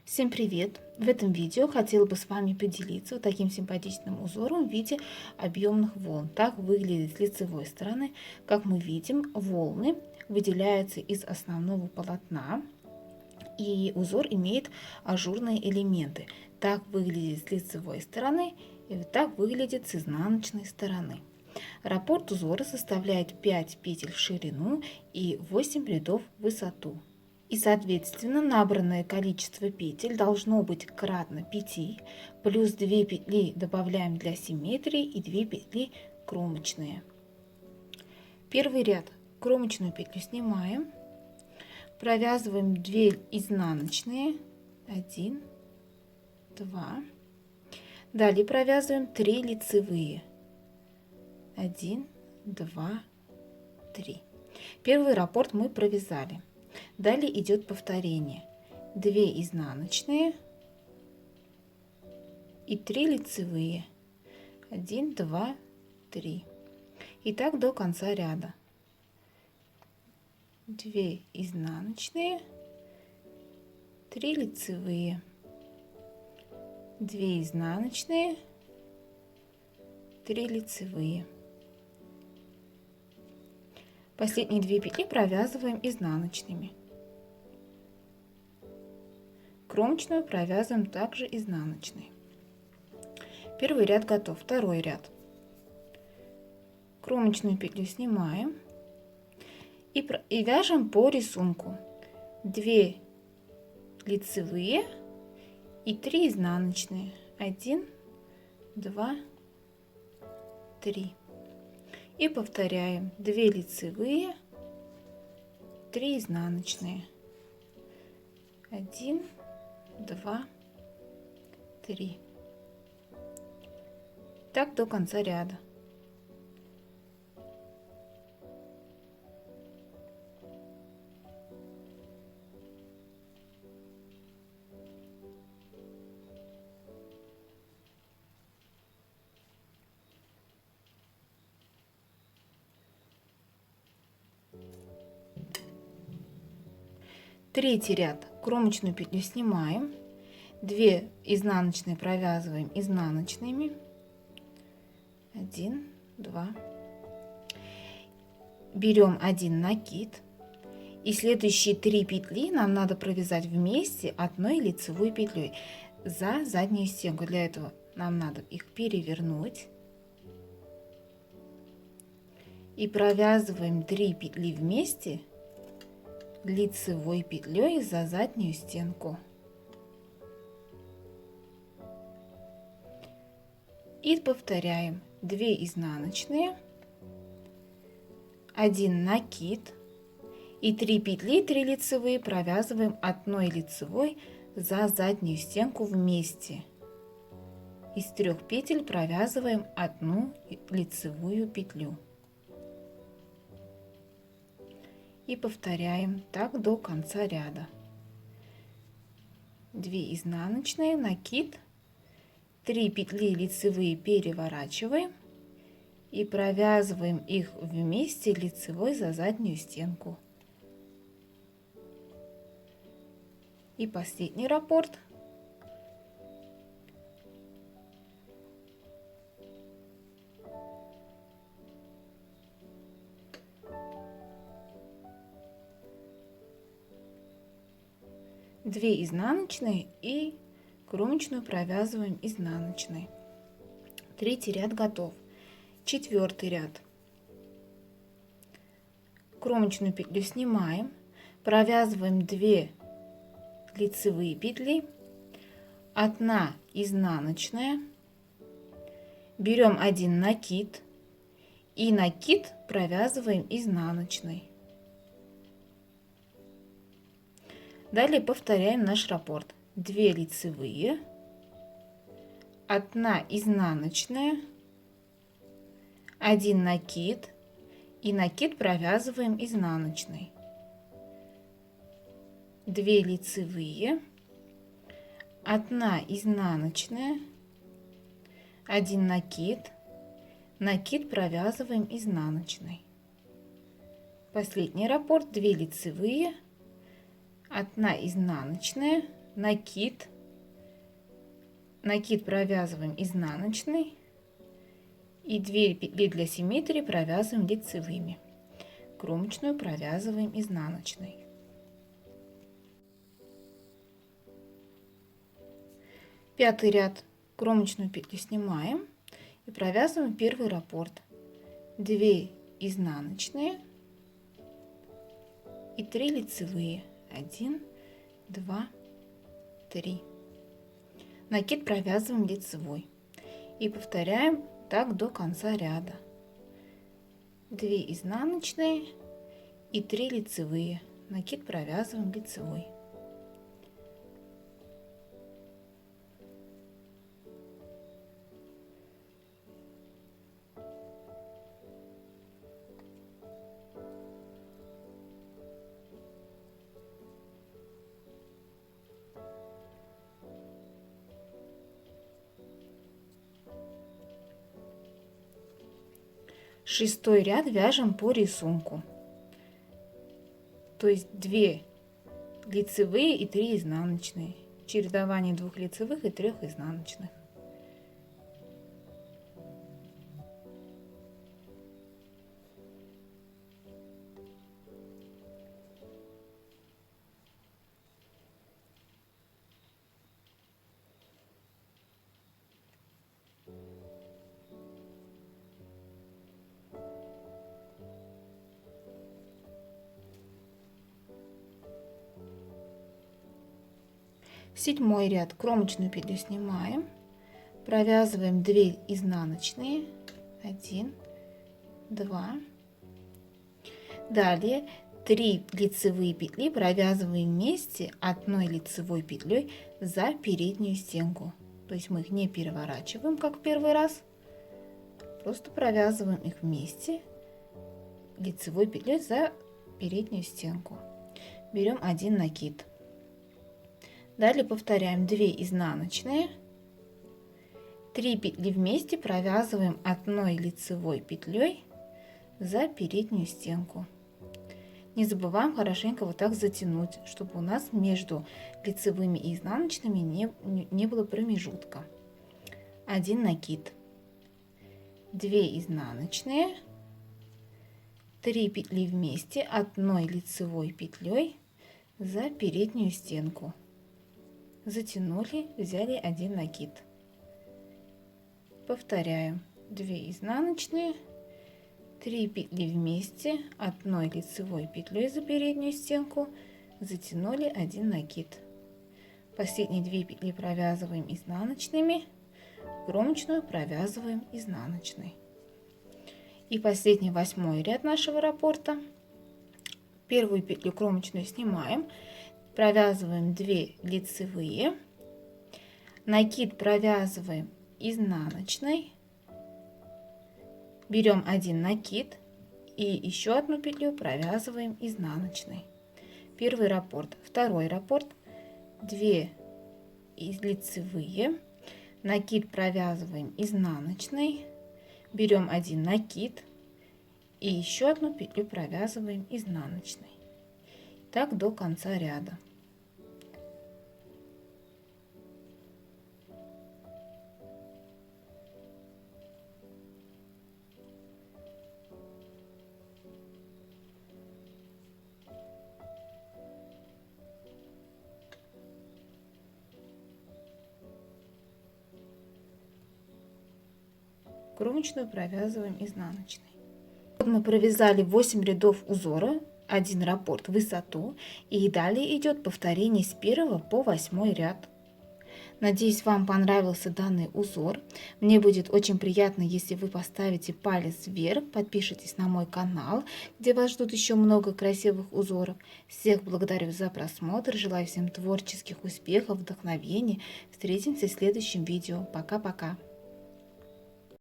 Всем привет! В этом видео хотела бы с вами поделиться вот таким симпатичным узором в виде объемных волн. Так выглядит с лицевой стороны. Как мы видим, волны выделяются из основного полотна, и узор имеет ажурные элементы. Так выглядит с лицевой стороны, и вот так выглядит с изнаночной стороны. Раппорт узора составляет 5 петель в ширину и 8 рядов в высоту. И, соответственно, набранное количество петель должно быть кратно 5, плюс 2 петли добавляем для симметрии и 2 петли кромочные. Первый ряд. Кромочную петлю снимаем, провязываем 2 изнаночные, 1, 2. Далее провязываем 3 лицевые, 1, 2, 3. Первый раппорт мы провязали. Далее идет повторение. 2 изнаночные и 3 лицевые. 1, 2, 3. И так до конца ряда. 2 изнаночные, 3 лицевые, 2 изнаночные, 3 лицевые. Последние 2 петли провязываем изнаночными. Кромочную провязываем также изнаночной. Первый ряд готов. Второй ряд. Кромочную петлю снимаем и вяжем по рисунку. 2 лицевые и 3 изнаночные. 1, 2, 3. И повторяем. 2 лицевые, 3 изнаночные. 1, 2, 3. Так до конца ряда. Третий ряд. Кромочную петлю снимаем, 2 изнаночные провязываем изнаночными, 1, 2. Берем 1 накид, и следующие 3 петли нам надо провязать вместе одной лицевой петлей за заднюю стенку. Для этого нам надо их перевернуть и провязываем 3 петли вместе лицевой петлей за заднюю стенку. И повторяем. 2 изнаночные, 1 накид и 3 петли, 3 лицевые провязываем одной лицевой за заднюю стенку вместе. Из 3 петель провязываем 1 лицевую петлю. И повторяем так до конца ряда. 2 изнаночные, накид, 3 петли лицевые переворачиваем и провязываем их вместе лицевой за заднюю стенку. И последний раппорт. Две изнаночные и кромочную провязываем изнаночной. Третий ряд готов. Четвертый ряд. Кромочную петлю снимаем, провязываем 2 лицевые петли, 1 изнаночная, берем 1 накид и накид провязываем изнаночной. Далее повторяем наш раппорт. 2 лицевые, 1 изнаночная, 1 накид и накид провязываем изнаночной. 2 лицевые, 1 изнаночная, 1 накид, накид провязываем изнаночной. Последний раппорт. 2 лицевые, 1 изнаночная, накид, накид провязываем изнаночной и 2 петли для симметрии провязываем лицевыми. Кромочную провязываем изнаночной. Пятый ряд, кромочную петлю снимаем и провязываем первый раппорт. 2 изнаночные и 3 лицевые. 1, 2, 3. Накид провязываем лицевой и повторяем так до конца ряда. 2 изнаночные и 3 лицевые. Накид провязываем лицевой. Шестой ряд вяжем по рисунку, то есть 2 лицевые и 3 изнаночные, чередование 2 лицевых и 3 изнаночных. Седьмой ряд, кромочную петлю снимаем, провязываем 2 изнаночные, 1, 2. Далее 3 лицевые петли провязываем вместе одной лицевой петлей за переднюю стенку. То есть мы их не переворачиваем, как в первый раз, просто провязываем их вместе лицевой петлей за переднюю стенку. Берем 1 накид. Далее повторяем 2 изнаночные, 3 петли вместе провязываем одной лицевой петлей за переднюю стенку. Не забываем хорошенько вот так затянуть, чтобы у нас между лицевыми и изнаночными не было промежутка. 1 накид, 2 изнаночные, 3 петли вместе одной лицевой петлей за переднюю стенку. Затянули, взяли 1 накид. Повторяем 2 изнаночные, 3 петли вместе одной лицевой петлей за переднюю стенку, затянули 1 накид. Последние 2 петли провязываем изнаночными, кромочную провязываем изнаночной. И последний 8 ряд нашего раппорта. Первую петлю кромочную снимаем, провязываем 2 лицевые, накид провязываем изнаночной, берем 1 накид и еще одну петлю провязываем изнаночной. Первый раппорт. Второй раппорт, 2 лицевые, накид провязываем изнаночной, берем 1 накид и еще одну петлю провязываем изнаночной. Так до конца ряда. Кромочную провязываем изнаночной. Вот мы провязали 8 рядов узора, 1 раппорт в высоту, и далее идет повторение с 1 по 8 ряд. Надеюсь, вам понравился данный узор. Мне будет очень приятно, если вы поставите палец вверх, подпишитесь на мой канал, где вас ждут еще много красивых узоров. Всех благодарю за просмотр, желаю всем творческих успехов, вдохновения. Встретимся в следующем видео. Пока-пока.